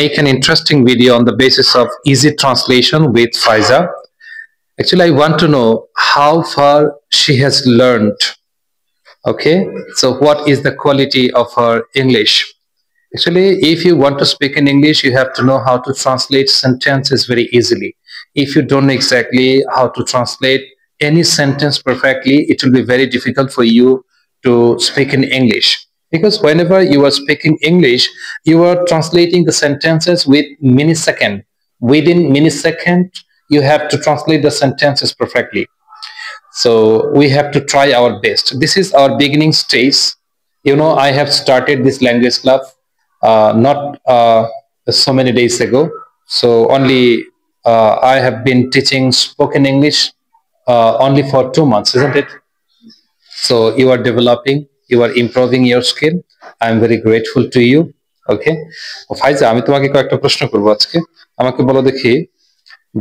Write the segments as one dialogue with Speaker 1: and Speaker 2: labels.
Speaker 1: make an interesting video on the basis of easy translation with Faiza. Actually, I want to know how far she has learned. Okay, so what is the quality of her English? Actually, if you want to speak in English, you have to know how to translate sentences very easily. If you don't know exactly how to translate any sentence perfectly, it will be very difficult for you to speak in English. Because whenever you are speaking English, you are translating the sentences with millisecond. Within millisecond, you have to translate the sentences perfectly. So we have to try our best. This is our beginning stage. You know, I have started this language club not so many days ago. So only I have been teaching spoken English only for 2 months, isn't it? So you are developing, you are improving your skill. I am very grateful to you. Okay. ফাইজা, আমি তোমাকে কয়েকটা প্রশ্ন করবো আজকে। আমাকে বলো দেখি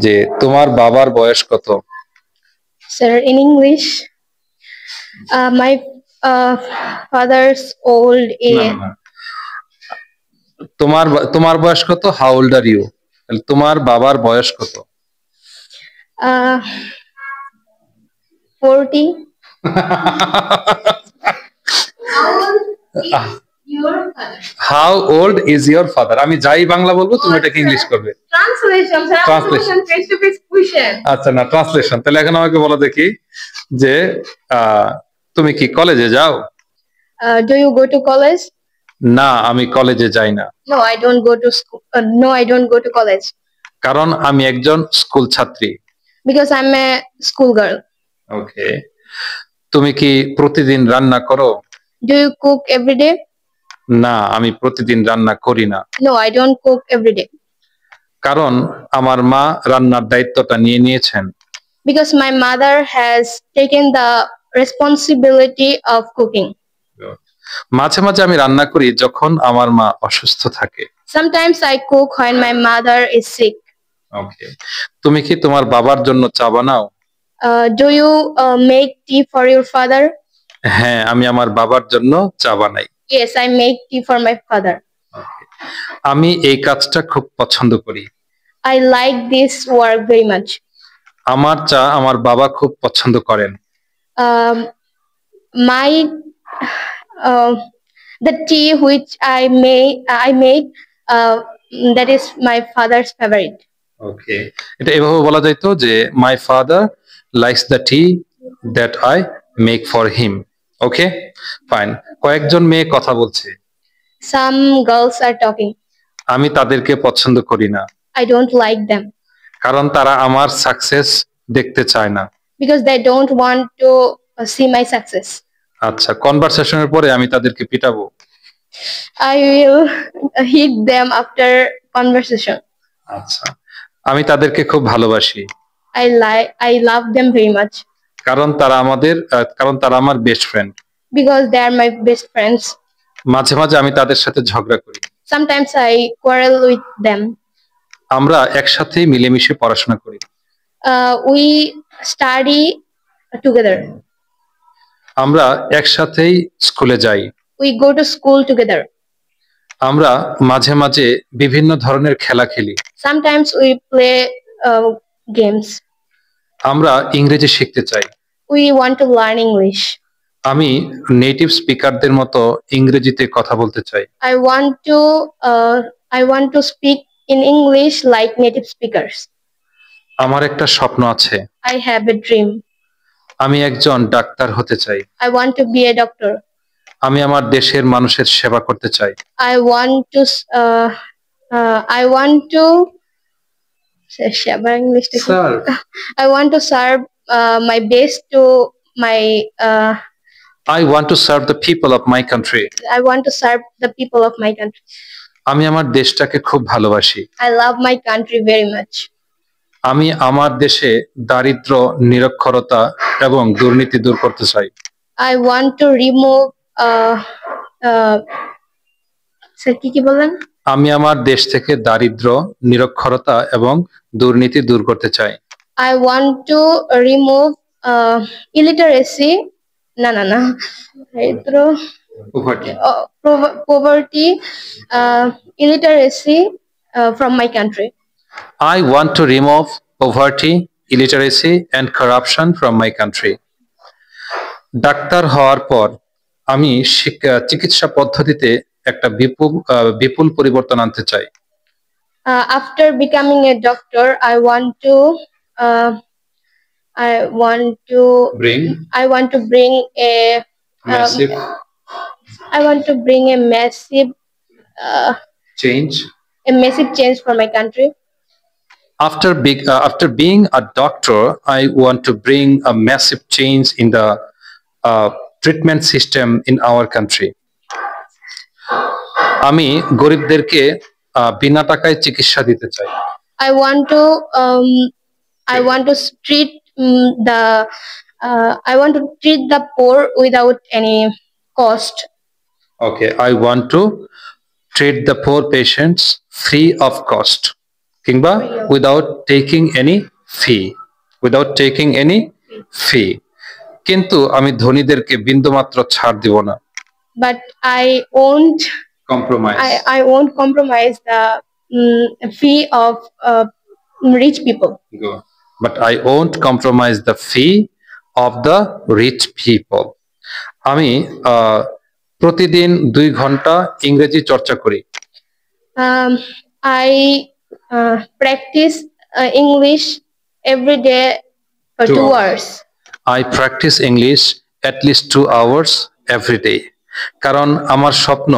Speaker 1: যে তোমার বাবার বয়স কত?
Speaker 2: Sir, in English, my father's old age.
Speaker 1: তোমার তোমার বয়স কত? How old are you? তোমার বাবার বয়স কত?
Speaker 2: 40.
Speaker 1: How old is your father? আমি যাই বাংলা বলবো, তুমি এটাকে ইংলিশ করবে।
Speaker 2: Translation, translation, face to face question.
Speaker 1: আচ্ছা, না ট্রান্সলেশন। তাহলে এখন আমাকে বলো দেখি যে তুমি কি কলেজে যাও?
Speaker 2: Do you go to college?
Speaker 1: না, আমি কলেজে যাই না।
Speaker 2: No, I don't go to school. No, I don't go to college.
Speaker 1: কারণ আমি একজন স্কুল ছাত্রী।
Speaker 2: Because I'm a school girl.
Speaker 1: ওকে। তুমি কি প্রতিদিন রান্না করো?
Speaker 2: Do you cook every day?
Speaker 1: না, আমি প্রতিদিন রান্না করি না।
Speaker 2: No, I don't cook every day.
Speaker 1: কারণ আমার মা রান্নার দায়িত্বটা নিয়ে নিয়েছেন।
Speaker 2: Because my mother has taken the responsibility of cooking.
Speaker 1: মাঝে মাঝে আমি রান্না করি যখন আমার মা অসুস্থ থাকে।
Speaker 2: Sometimes I cook when my mother is sick.
Speaker 1: ওকে। তুমি কি তোমার বাবার জন্য চা বানাও?
Speaker 2: Do you make tea for your father?
Speaker 1: হ্যাঁ, আমি আমার বাবার জন্য চা বানাই।
Speaker 2: Yes, I make tea for my father.
Speaker 1: আমি এই কাজটা খুব পছন্দ করি।
Speaker 2: I like this work very much.
Speaker 1: আমার চা আমার বাবা খুব পছন্দ করেন।
Speaker 2: The tea which I made that is my father's favorite.
Speaker 1: ওকে, এটা এভাবে বলা যাইতো যে my father likes the tea that I make for him. Okay, fine. কয়েকজন মেয়ে কথা বলছে।
Speaker 2: Some girls are talking.
Speaker 1: আমি তাদেরকে পছন্দ করি না।
Speaker 2: I don't like them.
Speaker 1: কারণ তারা আমার সাকসেস দেখতে চায় না।
Speaker 2: Because they don't want to see my success.
Speaker 1: আচ্ছা, কনভারসেশনের পরে আমি তাদেরকে পিটাবো।
Speaker 2: I will hit them after conversation.
Speaker 1: আচ্ছা, আমি তাদেরকে খুব ভালোবাসি।
Speaker 2: I love them very much.
Speaker 1: কারণ তারা আমার best friend.
Speaker 2: Because they are my best friends.
Speaker 1: মাঝে মাঝে আমি তাদের সাথে ঝগড়া করি।
Speaker 2: Sometimes I quarrel with them.
Speaker 1: আমরা একসাথেই মিলেমিশে পড়াশোনা করি।
Speaker 2: We study together.
Speaker 1: আমরা একসাথেই স্কুলে যাই।
Speaker 2: We go to school together.
Speaker 1: আমরা মাঝে মাঝে বিভিন্ন ধরনের খেলা খেলি।
Speaker 2: Sometimes we play games.
Speaker 1: আমরা ইংরেজি শিখতে চাই।
Speaker 2: We want to learn English.
Speaker 1: আমি নেটিভ স্পিকারদের মতো ইংরেজিতে কথা বলতে চাই।
Speaker 2: I want to speak in English like native speakers.
Speaker 1: আমার একটা স্বপ্ন আছে।
Speaker 2: I have a dream.
Speaker 1: আমি একজন ডাক্তার হতে চাই।
Speaker 2: I want to be a doctor.
Speaker 1: আমি আমার দেশের মানুষের সেবা করতে চাই।
Speaker 2: I want to serve. I want to serve my best to my
Speaker 1: I want to serve the people of my country.
Speaker 2: I want to serve the people of my country.
Speaker 1: আমি আমার দেশটাকে খুব ভালোবাসি।
Speaker 2: I love my country very much.
Speaker 1: আমি আমার দেশে দারিদ্র্য, নিরক্ষরতা এবং দুর্নীতি দূর করতে চাই।
Speaker 2: I want to remove sir কি বলেন?
Speaker 1: আমি আমার দেশ থেকে দারিদ্র্য, নিরক্ষরতা এবং দুর্নীতি দূর করতে চাই।
Speaker 2: I want to remove illiteracy. না দারিদ্র,
Speaker 1: Poverty.
Speaker 2: Poverty, illiteracy from my country.
Speaker 1: I want to remove poverty, illiteracy, and corruption from my country. Doctor হওয়ার পর আমি চিকিৎসা পদ্ধতিতে একটা বিপুল পরিবর্তন আনতে চাই।
Speaker 2: After becoming a doctor, I want to
Speaker 1: Bring
Speaker 2: bring a
Speaker 1: massive
Speaker 2: massive
Speaker 1: change.
Speaker 2: change for my country.
Speaker 1: After being a doctor, I want to bring a massive change in the treatment system in our country. আমি গরিবদেরকে বিনা টাকায় চিকিৎসা দিতে চাই।
Speaker 2: I want to treat the poor without any cost.
Speaker 1: Okay, I want to treat the poor patients free of cost. কিংবা without taking any fee. কিন্তু আমি ধনীদেরকে বিন্দুমাত্র ছাড় দিব না।
Speaker 2: But I won't compromise the fee of rich people.
Speaker 1: But I won't compromise the fee of the rich people. আমি প্রতিদিন 2 ঘন্টা ইংরেজি চর্চা করি।
Speaker 2: I practice English every day for 2 hours.
Speaker 1: I practice English at least 2 hours every day. কারণ আমার স্বপ্ন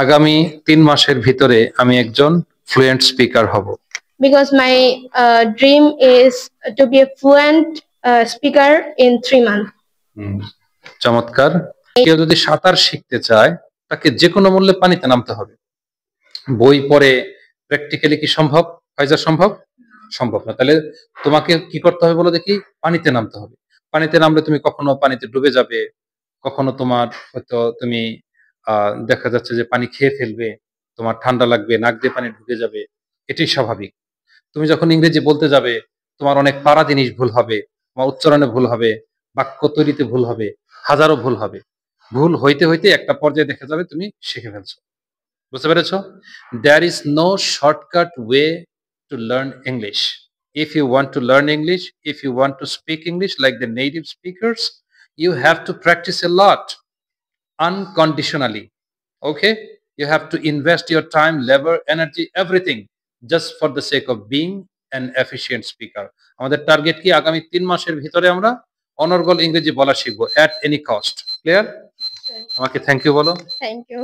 Speaker 1: আগামী 3 মাসের ভিতরে আমি একজন ফ্লুয়েন্ট স্পিকার হব।
Speaker 2: Because my dream is to be a fluent speaker in 3 months.
Speaker 1: চমৎকার। কেউ যদি সাঁতার শিখতে চায় তাকে যে কোনো মূল্যে পানিতে নামতে হবে। বই পড়ে প্র্যাকটিক্যালি কি সম্ভব? সম্ভব না। তাহলে তোমাকে কি করতে হবে বলো দেখি? পানিতে নামতে হবে। পানিতে নামলে তুমি কখনো পানিতে ডুবে যাবে, কখনো তোমার হয়তো তুমি দেখা যাচ্ছে যে পানি খেয়ে ফেলবে, তোমার ঠান্ডা লাগবে, নাক দিয়ে পানি ঢুকে যাবে, এটাই স্বাভাবিক। তুমি যখন ইংরেজি বলতে যাবে তোমার অনেক পারা জিনিস ভুল হবে, তোমার উচ্চারণে ভুল হবে, বাক্য তৈরিতে ভুল হবে, হাজারো ভুল হবে। ভুল হইতে হইতে একটা পর্যায়ে দেখা যাবে তুমি শিখে ফেলছো। বুঝতে পেরেছো? There is no shortcut way to learn English. If you want to learn English, if you want to speak English like the native speakers, you have to practice a lot unconditionally. Okay? You have to invest your time, labor, energy, everything just for the sake of being an efficient speaker. আমাদের target কি? আগামী 3 মাসের ভিতরে আমরা অনর্গল ইংরেজি বলা শিখবো at any cost. Clear? আমাকে থ্যাংক ইউ বলো।
Speaker 2: Thank you.